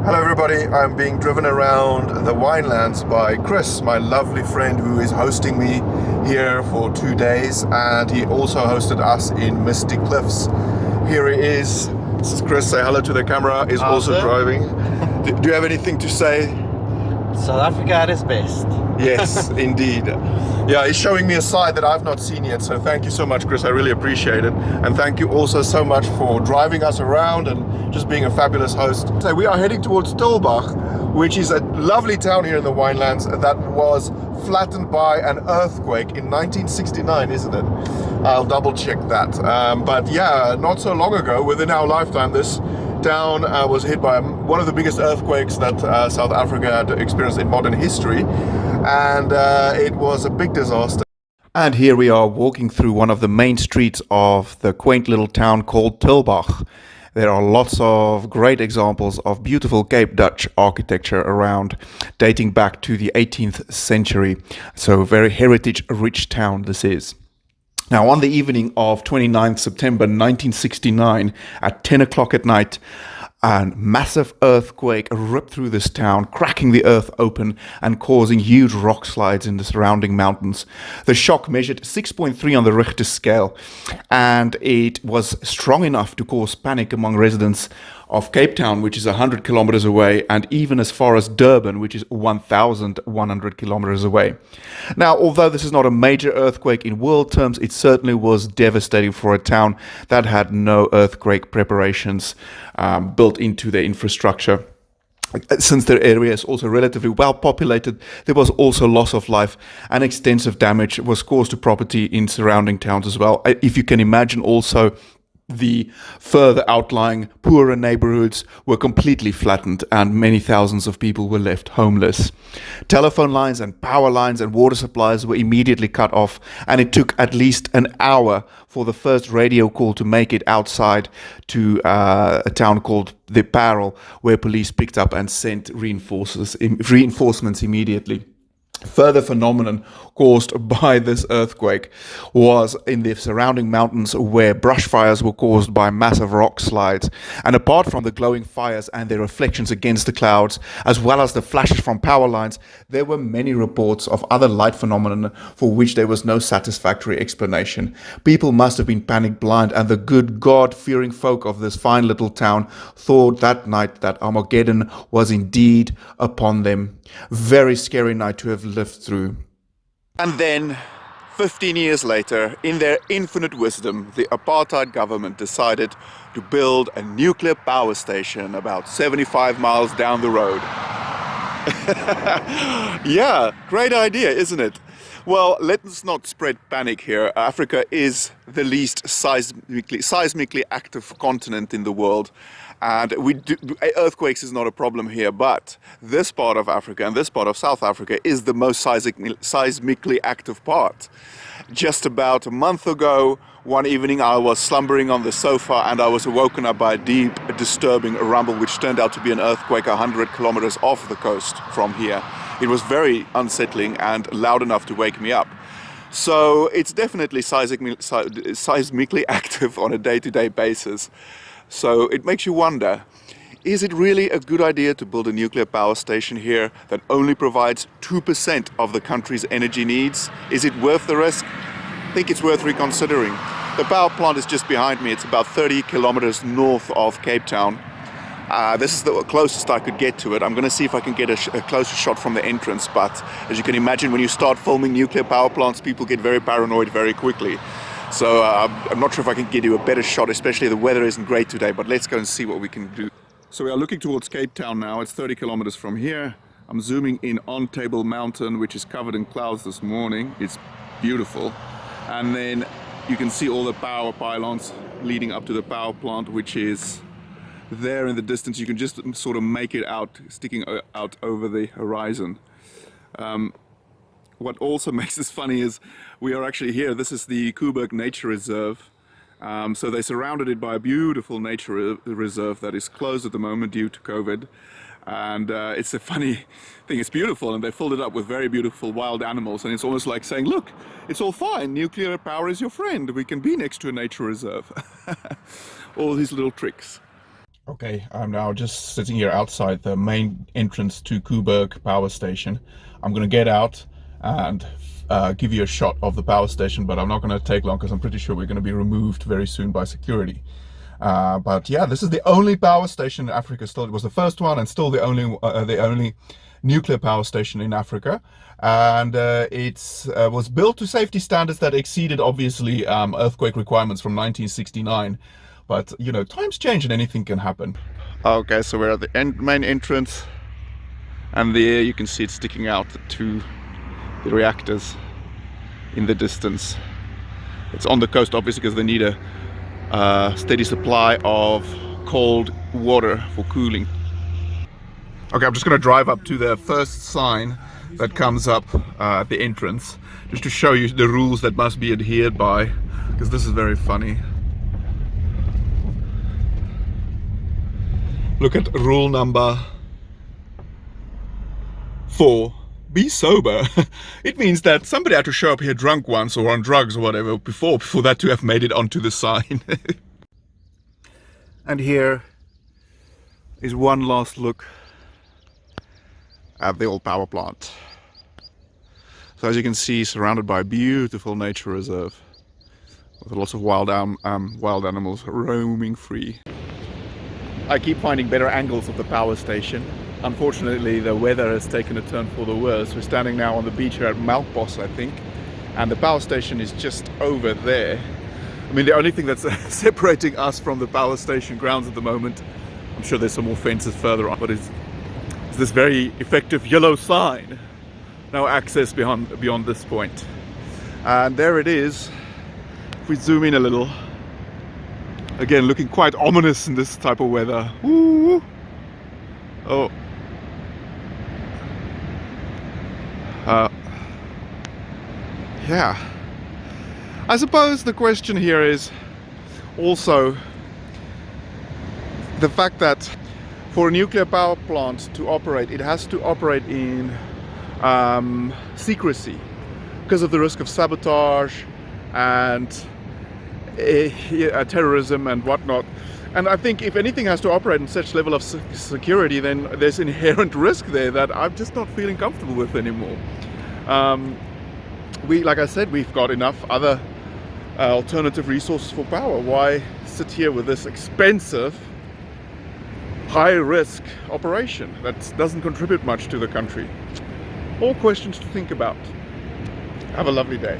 Hello everybody, I'm being driven around the winelands by Chris, my lovely friend who is hosting me here for 2 days, and he also hosted us in Misty Cliffs. Here he is. This is Chris. Say hello to the camera. He's also driving. Do you have anything to say? South Africa at its best. Yes, indeed. Yeah, he's showing me a side that I've not seen yet, so thank you so much, Chris. I really appreciate it. And thank you also so much for driving us around and just being a fabulous host. So we are heading towards Tulbagh, which is a lovely town here in the winelands that was flattened by an earthquake in 1969, isn't it? I'll double check that. But yeah, not so long ago, within our lifetime, this town was hit by one of the biggest earthquakes that South Africa had experienced in modern history, and it was a big disaster. And here we are walking through one of the main streets of the quaint little town called Tulbagh. There are lots of great examples of beautiful Cape Dutch architecture around, dating back to the 18th century. So a very heritage-rich town this is. Now, on the evening of 29th September 1969, at 10 o'clock at night, a massive earthquake ripped through this town, cracking the earth open and causing huge rock slides in the surrounding mountains. The shock measured 6.3 on the Richter scale, and it was strong enough to cause panic among residents of Cape Town, which is 100 kilometers away, and even as far as Durban, which is 1,100 kilometers away. Now, although this is not a major earthquake in world terms, it certainly was devastating for a town that had no earthquake preparations built into their infrastructure. Since their area is also relatively well populated, there was also loss of life, and extensive damage was caused to property in surrounding towns as well. If you can imagine, also the further outlying poorer neighborhoods were completely flattened, and many thousands of people were left homeless. Telephone lines and power lines and water supplies were immediately cut off, and it took at least an hour for the first radio call to make it outside to a town called the Parel, where police picked up and sent reinforcements immediately. Further phenomenon caused by this earthquake was in the surrounding mountains, where brush fires were caused by massive rock slides. And apart from the glowing fires and their reflections against the clouds, as well as the flashes from power lines, there were many reports of other light phenomena for which there was no satisfactory explanation. People must have been panic blind, and the good God-fearing folk of this fine little town thought that night that Armageddon was indeed upon them. Very scary night to have lived through. And then, 15 years later, in their infinite wisdom, the apartheid government decided to build a nuclear power station about 75 miles down the road. Yeah, great idea, isn't it? Well, let's not spread panic here. Africa is the least seismically active continent in the world. And earthquakes is not a problem here, but this part of Africa and this part of South Africa is the most seismically active part. Just about a month ago, one evening I was slumbering on the sofa and I was awoken up by a deep, disturbing rumble, which turned out to be an earthquake 100 kilometers off the coast from here. It was very unsettling and loud enough to wake me up. So it's definitely seismically active on a day-to-day basis. So it makes you wonder, is it really a good idea to build a nuclear power station here that only provides 2% of the country's energy needs? Is it worth the risk? I think it's worth reconsidering. The power plant is just behind me. It's about 30 kilometers north of Cape Town. This is the closest I could get to it. I'm going to see if I can get a closer shot from the entrance, but as you can imagine, when you start filming nuclear power plants, people get very paranoid very quickly. So I'm not sure if I can give you a better shot, especially the weather isn't great today, but let's go and see what we can do. So we are looking towards Cape Town now. It's 30 kilometers from here. I'm zooming in on Table Mountain, which is covered in clouds this morning. It's beautiful. And then you can see all the power pylons leading up to the power plant, which is there in the distance. You can just sort of make it out, sticking out over the horizon. What also makes this funny is we are actually here. This is the Tulbagh Nature Reserve. So they surrounded it by a beautiful nature reserve that is closed at the moment due to COVID. And it's a funny thing. It's beautiful, and they filled it up with very beautiful wild animals. And it's almost like saying, look, it's all fine. Nuclear power is your friend. We can be next to a nature reserve. All these little tricks. Okay, I'm now just sitting here outside the main entrance to Tulbagh power station. I'm going to get out and give you a shot of the power station, but I'm not going to take long because I'm pretty sure we're going to be removed very soon by security. But yeah, this is the only power station in Africa still. It was the first one and still the only nuclear power station in Africa. And it was built to safety standards that exceeded, obviously, earthquake requirements from 1969. But, you know, times change and anything can happen. Okay, so we're at the main entrance. And there you can see it sticking out, the reactors in the distance. It's on the coast, obviously, because they need a steady supply of cold water for cooling. Okay, I'm just going to drive up to the first sign that comes up at the entrance, just to show you the rules that must be adhered by, because this is very funny. Look at rule number 4. Be sober. It means that somebody had to show up here drunk once or on drugs or whatever before that to have made it onto the sign. And here is one last look at the old power plant. So as you can see, surrounded by a beautiful nature reserve with lots of wild animals roaming free. I keep finding better angles of the power station. Unfortunately, the weather has taken a turn for the worse. We're standing now on the beach here at Melkbos, I think, and the power station is just over there. I mean, the only thing that's separating us from the power station grounds at the moment, I'm sure there's some more fences further on, but it's this very effective yellow sign. No access beyond this point. And there it is. If we zoom in a little, again, looking quite ominous in this type of weather. Ooh. Oh. Yeah. I suppose the question here is also the fact that for a nuclear power plant to operate, it has to operate in secrecy because of the risk of sabotage and terrorism and whatnot. And I think if anything has to operate in such level of security, then there's inherent risk there that I'm just not feeling comfortable with anymore. Like I said, we've got enough other alternative resources for power. Why sit here with this expensive, high-risk operation that doesn't contribute much to the country? All questions to think about. Have a lovely day.